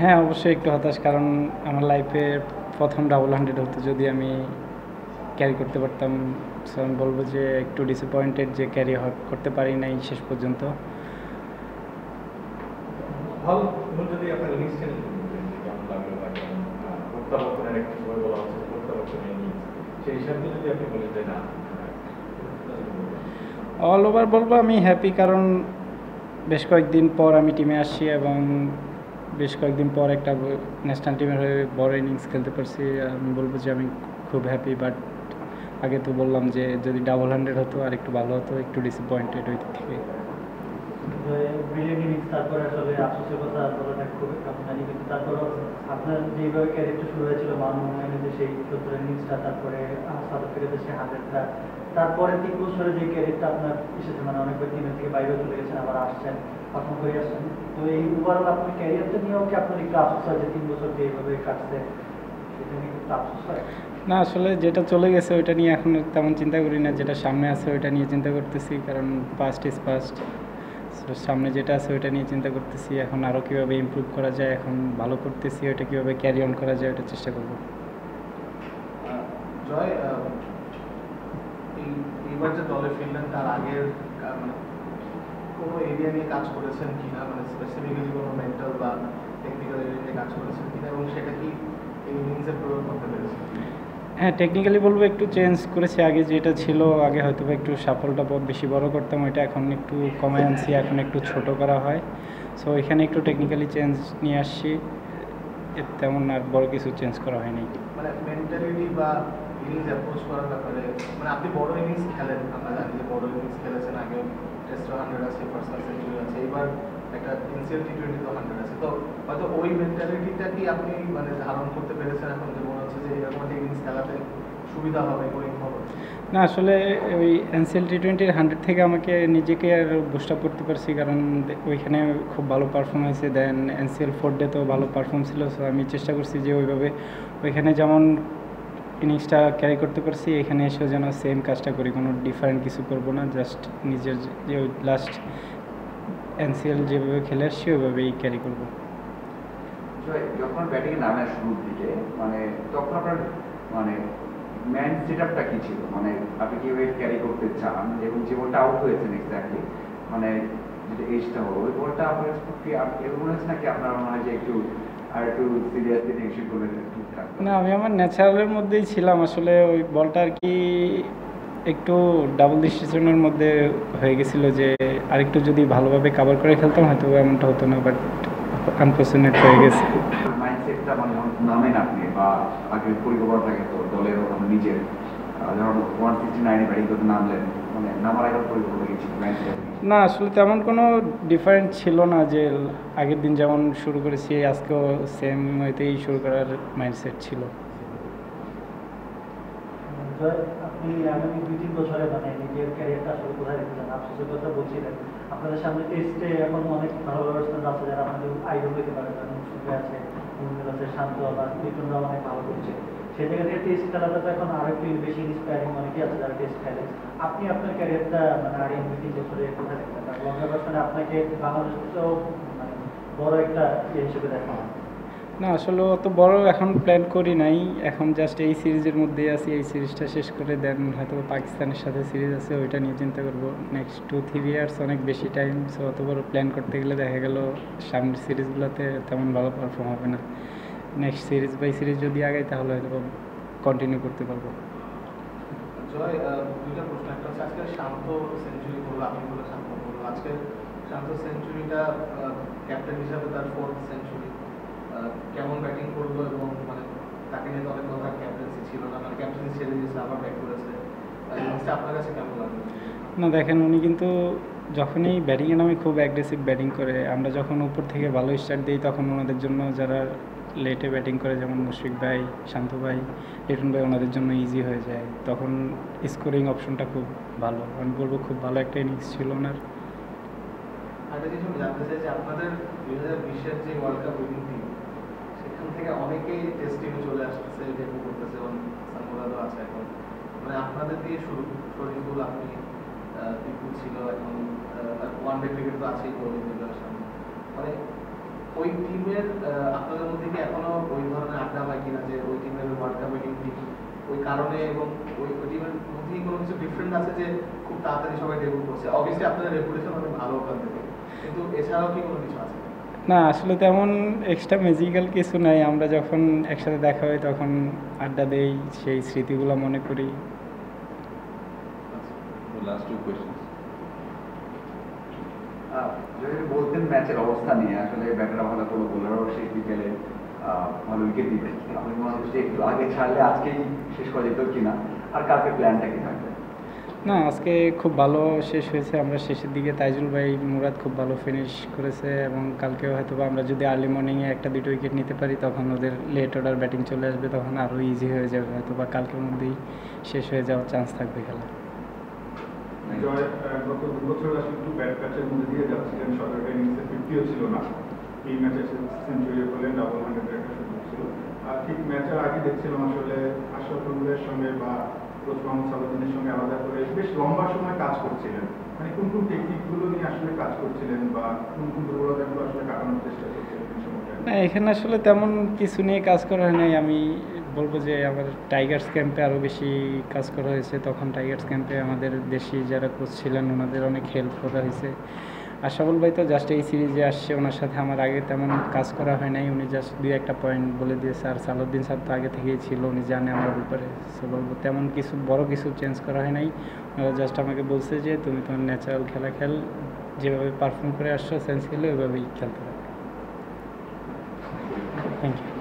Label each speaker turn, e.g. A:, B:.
A: হ্যাঁ, অবশ্যই একটু হতাশ, কারণ আমার লাইফে প্রথম ডাবল হান্ড্রেড হতো, যদি আমি ক্যারি করতে পারতাম। সো আমি বলবো যে একটু ডিসঅ্যাপয়েন্টেড যে ক্যারি করতে পারি নাই শেষ পর্যন্ত।
B: ভালো, এবং যদি আপনার ইনিংসটা নিয়ে বলতেন যে কেমন লাগলো বা কেমন প্রত্যাবর্তনের একটা সময় বলা হচ্ছে যে প্রত্যাবর্তনের ইনিংস, সেই হিসাবে যদি আপনি বলেন যে না
A: অল ওভার বলবো আমি হ্যাপি, কারণ বেশ কয়েকদিন পর আমি টিমে আসছি এবং বেশ কয়েকদিন পর একটা ন্যাশনাল টিমের হয়ে বড় ইনিংস খেলতে পারছি। আমি বলবো যে আমি খুব হ্যাপি, বাট আগে তো বললাম যে যদি ডাবল হান্ড্রেড হতো আর একটু ভালো হতো, একটু ডিসঅ্যাপয়েন্টেড ওই দিক থেকে।
C: ব্রিলিয়ান্ট ইনিংস, তারপরে আসলে আফসোসের কথা বলাটা খুব আমি জানি, কিন্তু তারপরেও আপনার যেভাবে ক্যারিয়ারটা শুরু হয়েছিল মানমোহনের যে সেই 70 ইনিংসটা, তারপরে সাউথ আফ্রিকাতে সেই 100টা, তারপরে 3 বছরে যে ক্যারিয়ারটা আপনার এসেছে, মানে অনেকবার টিমের থেকে বাইরে চলে গেছেন, আবার আসছেন, পারফর্ম করে আসছেন। তো এই ওভারঅল আপনার ক্যারিয়ারটা নিয়েও কি আপনার একটু আফসোস হয় যে 3 বছর যে এইভাবে কাটছে, সেটা নিয়ে একটু আফসোস হয়?
A: না, আসলে যেটা চলে গেছে ওইটা নিয়ে এখন তেমন চিন্তা করি না, যেটা সামনে আছে ওইটা নিয়ে চিন্তা করতেছি, কারণ পাস্ট ইজ পাস্ট। সামনে যেটা আছে ওইটা নিয়ে চিন্তা করতেছি, এখন আরও কীভাবে ইমপ্রুভ করা যায়, এখন ভালো করতেছি, ওইটা কীভাবে ক্যারি অন করা যায় ওটা চেষ্টা করব।
B: জয়, এইবার যে দলে ফিরলেন তার আগের মানে কোনো এরিয়া নিয়ে কাজ করেছেন কিনা, মানে স্পেসিফিক্যালি কোনো মেন্টাল বা টেকনিক্যাল এরিয়া নিয়ে কাজ করেছেন কিনা, এবং সেটা কি এই ইনিংসে প্রয়োগ করতে পেরেছেন?
A: হ্যাঁ, টেকনিক্যালি বলবো একটু চেঞ্জ করেছি। আগে যেটা ছিল, আগে হয়তো বা একটু সাফলটা বেশি বড় করতাম, ওইটা এখন একটু কমায় আনছি, এখন একটু ছোট করা হয়। সো এখানে একটু টেকনিক্যালি চেঞ্জ নিয়ে আসছি, তেমন আর বড় কিছু চেঞ্জ করা হয়নি।
B: মানে মেন্টালিটি বা ইনিংস অ্যাপ্রোচ করার ব্যাপারে, মানে আপনি বড় ইনিংস খেলেন, আমরা জানি যে বড় ইনিংস খেলেছেন, আগে টেস্ট 100 আছে, পার্সোনাল সেঞ্চুরি আছে, এবার একটা এনসিএল টি20 তো 100 আছে, তো হয়তো ওই মেন্টালিটিটা কি আপনি মানে ধারণ করতে পেরেছেন এখন, যে মনে হচ্ছে যে এরকম একটা ইনিংস খেলাতে সুবিধা হবে গোয়িং ফরওয়ার্ড?
A: না, আসলে ওই এনসিএল টি20 100 থেকে আমাকে নিজেকে আর বুস্ট আপ করতে পারছি, কারণ ওইখানে খুব ভালো পারফর্ম হয়েছে। দেন এনসিএল 4 তো ভালো পারফর্ম ছিল। সো আমি চেষ্টা করছি যে ওইভাবে ওইখানে যেমন ইনিংসটা ক্যারি করতে পারছি, এখানে এসেও যেন সেম কাজটা করি, কোনো ডিফারেন্ট কিছু করব না, জাস্ট নিজের যে লাস্ট এনসিএল যেভাবে খেলে আসছি ওইভাবেই ক্যারি করব।
D: যখন ব্যাটিংয়ে নামার শুরুর দিকে, মানে তখন আপনার মানে ম্যান সেট আপটা কি ছিল, মানে আপনি কিভাবে ক্যারি করতে চান, এবং যে বলটা আউট হয়েছেন এক্স্যাক্টলি, মানে যেটা এজটা হলো ওই বলটা আপনার কি এরকম মনে হচ্ছে নাকি আপনার মনে হয় যে একটু আর একটু সিরিয়াসলি টেনশন করলে ঠিকঠাক?
A: না, আমি আমার ন্যাচারালের মধ্যেই ছিলাম। আসলে ওই বলটা আর কি একটু ডাবল ডিসিশনের মধ্যে হয়ে গেছিলো, যে আরেকটু যদি ভালোভাবে কাভার করে খেলতাম হয়তো এমনটা হতো না, বাট আনফর্চুনেট হয়ে গেছে।
D: মাইন্ডসেটটা মানে নামেন আপনি বা আগের পরিকল্পনা থাকে তো দলের নিজের, ধরুন 169 ব্যাটিং করতে নামলেন, মানে নামার আগের পরিকল্পনা কি ছিল মাইন্ডসেট?
A: না, আসলে তেমন কোনো ডিফারেন্ট ছিল না, যে আগের দিন যেমন শুরু করেছি আজকেও সেম ওইতেই শুরু করার মাইন্ডসেট ছিল।
C: আপনি আগামী 2-3 বছরে মানে নিজের ক্যারিয়ারটা আসলে কোথায় দেখতে চান? আফসোসের কথা বলছিলেন, আপনাদের সামনে টেস্টে এখন অনেক ভালো ব্যাটসম্যান আছে যারা আমাদের আইডল হতে পারে, যেমন সুখে আছে, মুমিনুল আছে, শান্ত বা লিটনরাও অনেক ভালো করছে। সেই জায়গা থেকে টেস্ট খেলাটা তো এখন আরো একটু বেশি ইন্সপায়ারিং, অনেকেই আছে যারা টেস্ট খেলে। আপনি আপনার ক্যারিয়ারটা মানে আগামী 2-3 বছরে কোথায় দেখতে চান? লঙ্কা ব্যাটসম্যানে আপনাকে বাংলাদেশেও মানে বড় একটা হিসেবে দেখা হয়?
A: না, আসলে অত বড় এখন প্ল্যান করি নাই, এখন জাস্ট এই সিরিজের মধ্যেই আছি। এই সিরিজটা শেষ করে দেন হয়তো পাকিস্তানের সাথে সিরিজ আছে, ওইটা নিয়ে চিন্তা করবো। নেক্সট 2-3 ইয়ার্স অনেক বেশি টাইম। সো অত বড় প্ল্যান করতে গেলে দেখা গেল সামনের সিরিজগুলোতে তেমন ভালো পারফর্ম হবে না। নেক্সট সিরিজ বাই সিরিজ যদি আগাই তাহলে হয়তো কন্টিনিউ করতে পারবো।
B: জয়, দুইটা প্রশ্ন। একটা হচ্ছে আজকে শান্ত সেঞ্চুরি করলো, আপনি বলে শান্ত করলো, আজকে শান্ত সেঞ্চুরিটা ক্যাপ্টেন হিসাবে তার 4th সেঞ্চুরি, কেমন ব্যাটিং করলো, এবং মানে তাকে নিয়ে তো অনেক কথা, ক্যাপ্টেন্সি ছিল না, মানে ক্যাপ্টেন্সি ছেড়ে দিয়েছে আবার ব্যাক করেছে, ইনিংসটা আপনার কাছে কেমন লাগলো?
A: না, দেখেন উনি কিন্তু যখনই ব্যাটিংয়ে নামে খুব অ্যাগ্রেসিভ ব্যাটিং করে। আমরা যখন উপর থেকে ভালো স্টার্ট দিই তখন ওনাদের জন্য, যারা লেটে ব্যাটিং করে যেমন মুশফিক ভাই, শান্ত ভাই, লিটন ভাই, ওনাদের জন্য ইজি হয়ে যায়। তখন স্কোরিং অপশনটা খুব ভালো, আমি বলবো খুব ভালো একটা ইনিংস ছিল ওনার।
B: আরেকটা জিনিস আমি জানতে চাই যে আপনাদের 2020-এর যে ওয়ার্ল্ড কাপ উইনিং টিম, সেখান থেকে অনেকেই টেস্ট টিমে চলে আসছে, ডেবিউ করতেছে, সানমুরাদও আছে এখন, মানে আপনাদের দিয়ে শুরু, শরীফুল, আপনি, টিপু ছিল, এখন ওয়ান ডে ক্রিকেট তো আছেই, সামনে, মানে ওই টিমের আপনাদের মধ্যে কি এখনো ওই ধরনের আড্ডা হয় কিনা যে ওই টিমের ওয়ার্ল্ড কাপ উইনিং টিম ওই কারণে এবং ওই টিমের মধ্যে কোনো কিছু ডিফারেন্ট আছে যে খুব তাড়াতাড়ি সবাই ডেবিউট করছে? অবভিয়াসলি আপনাদের রেপুটেশন অনেক ভালো ওখান থেকে, কিন্তু এছাড়াও কি কোনো কিছু আছে?
A: না, আসলে তেমন এক্সট্রা ম্যাজিক্যাল কিছু নাই। আমরা যখন একসাথে দেখা হয় তখন আড্ডা দেই, সেই স্মৃতিগুলো মনে করি।
E: Last two questions.
D: যদি বলতেন ম্যাচের অবস্থা নিয়ে, আসলে ব্যাটাররা ভালো কোনো বোলারও সেই বিকেলে ভালো উইকেট দিবে, আপনি মনে হচ্ছে একটু আগে ছাড়লে আজকেই শেষ করা যেত কিনা, আর কালকে প্ল্যানটা কি থাকবে?
A: না, আজকে খুব ভালো শেষ হয়েছে। আমরা শেষের দিকে তাইজুল ভাই, মুরাদ খুব ভালো ফিনিশ করেছে এবং কালকেও হয়তো আমরা যদি আর্লি মর্নিংয়ে একটা দুটো উইকেট নিতে পারি তখন ওদের লেট অর্ডার ব্যাটিং চলে আসবে, তখন আরও ইজি হয়ে যাবে, হয়তো বা কালকের মধ্যেই শেষ হয়ে যাওয়ার চান্স থাকবে খেলা।
F: জয়, গত 2 বছর আসলে একটু ব্যাট প্যাচের মধ্যে দিয়ে যাচ্ছিলেন, সরকারি ইনিংসে 50ও ছিল না, এই ম্যাচে সেঞ্চুরি করলেন, ডাবল 100-এর একটা সুযোগ ছিল। আর ঠিক ম্যাচের আগে দেখছিলাম আসলে আশরাফুলের সঙ্গে বা কোচ মোহাম্মদ সালাউদ্দিনের সঙ্গে আলাদা করে বেশ লম্বা সময় কাজ করছিলেন, মানে কোন কোন টেকনিকগুলো নিয়ে আসলে কাজ করছিলেন বা কোন কোন দুর্বলতাগুলো আসলে কাটানোর চেষ্টা করছিলেন এই সময়টা?
A: না, এখানে আসলে তেমন কিছু নিয়ে কাজ করা হয় নাই। আমি বলবো যে আমার টাইগার্স ক্যাম্পে আরও বেশি কাজ করা হয়েছে। তখন টাইগার্স ক্যাম্পে আমাদের দেশি যারা কোচ ছিলেন ওনাদের অনেক হেল্প করা হয়েছে। আশরাফুল ভাই তো জাস্ট এই সিরিজে আসছে, ওনার সাথে আমার আগে তেমন কাজ করা হয় নাই, উনি জাস্ট 2-1টা পয়েন্ট বলে দিয়েছে। আর সালাউদ্দিন স্যার তো আগে থেকেই ছিল, উনি জানে আমার ব্যাপারে। সো বলবো তেমন কিছু বড় কিছু চেঞ্জ করা হয় নাই। ওরা জাস্ট আমাকে বলছে যে তুমি তোমার ন্যাচারাল খেলা খেল, যেভাবে পারফর্ম করে আসছো সেন্সিবলি ওইভাবেই খেলতে হবে। Thank you.